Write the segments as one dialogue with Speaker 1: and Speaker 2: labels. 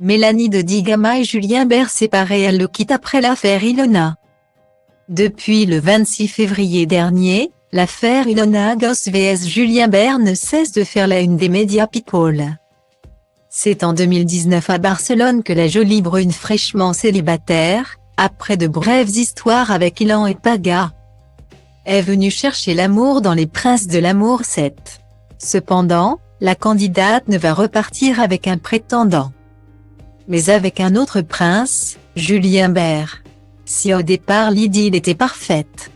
Speaker 1: Mélanie de Digama et Julien Bert séparés, elle le quitte après l'affaire Ilona. Depuis le 26 février dernier, l'affaire Ilona Goss vs Julien Bert ne cesse de faire la une des médias people. C'est en 2019 à Barcelone que la jolie brune fraîchement célibataire, après de brèves histoires avec Ilan et Paga, est venue chercher l'amour dans Les Princes de l'amour 7. Cependant, la candidate ne va repartir avec un prétendant, mais avec un autre prince, Julien Bert. Si au départ l'idylle était parfaite,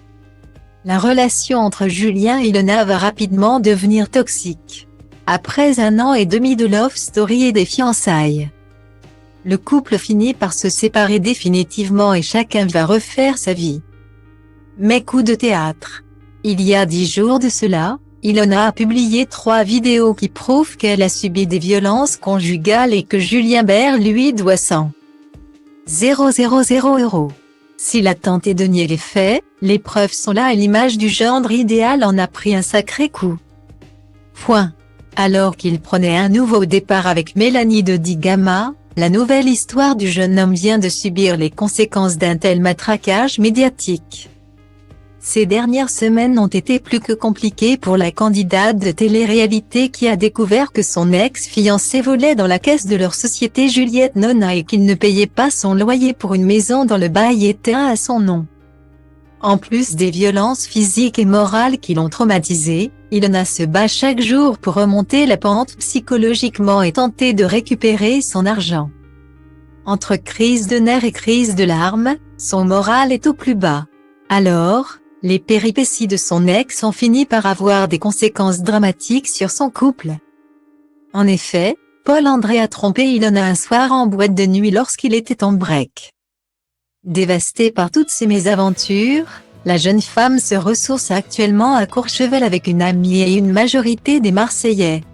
Speaker 1: la relation entre Julien et Ilona va rapidement devenir toxique. Après 1 an et demi de love story et des fiançailles, le couple finit par se séparer définitivement et chacun va refaire sa vie. Mais coup de théâtre. Il y a 10 jours de cela, Ilona a publié 3 vidéos qui prouvent qu'elle a subi des violences conjugales et que Julien Bert lui doit 100 000 €. S'il a tenté de nier les faits, les preuves sont là et l'image du gendre idéal en a pris un sacré coup. Alors qu'il prenait un nouveau départ avec Mélanie de Digama, la nouvelle histoire du jeune homme vient de subir les conséquences d'un tel matraquage médiatique. Ces dernières semaines ont été plus que compliquées pour la candidate de télé-réalité qui a découvert que son ex-fiancé volait dans la caisse de leur société Juliette Nona et qu'il ne payait pas son loyer pour une maison dont le bail était à son nom. En plus des violences physiques et morales qui l'ont traumatisée, Ilona se bat chaque jour pour remonter la pente psychologiquement et tenter de récupérer son argent. Entre crise de nerfs et crise de larmes, son moral est au plus bas. Alors, les péripéties de son ex ont fini par avoir des conséquences dramatiques sur son couple. En effet, Paul-André a trompé Ilona un soir en boîte de nuit lorsqu'il était en break. Dévastée par toutes ces mésaventures, la jeune femme se ressource actuellement à Courchevel avec une amie et une majorité des Marseillais.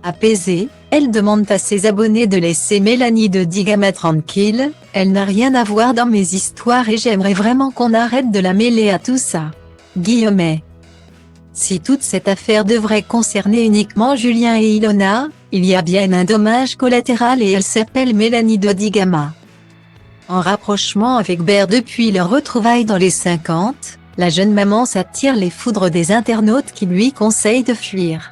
Speaker 1: Apaisée, elle demande à ses abonnés de laisser Mélanie de Digama tranquille, elle n'a rien à voir dans mes histoires et j'aimerais vraiment qu'on arrête de la mêler à tout ça. Guillemets. Si toute cette affaire devrait concerner uniquement Julien et Ilona, il y a bien un dommage collatéral et elle s'appelle Mélanie de Digama. En rapprochement avec Bert depuis leur retrouvaille dans les 50, la jeune maman s'attire les foudres des internautes qui lui conseillent de fuir.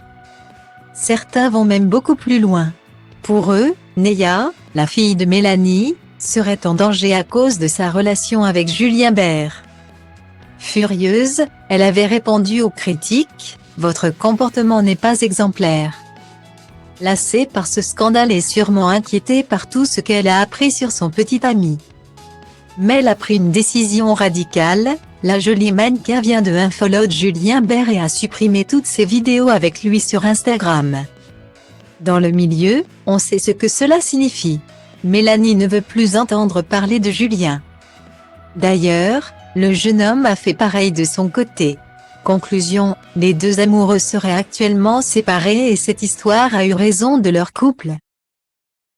Speaker 1: Certains vont même beaucoup plus loin. Pour eux, Neya, la fille de Mélanie, serait en danger à cause de sa relation avec Julien Bert. Furieuse, elle avait répondu aux critiques « Votre comportement n'est pas exemplaire ». Lassée par ce scandale et sûrement inquiétée par tout ce qu'elle a appris sur son petit ami. Mais elle a pris une décision radicale, la jolie mannequin vient de unfollow Julien Bert et a supprimé toutes ses vidéos avec lui sur Instagram. Dans le milieu, on sait ce que cela signifie. Mélanie ne veut plus entendre parler de Julien. D'ailleurs, le jeune homme a fait pareil de son côté. Conclusion, les deux amoureux seraient actuellement séparés et cette histoire a eu raison de leur couple.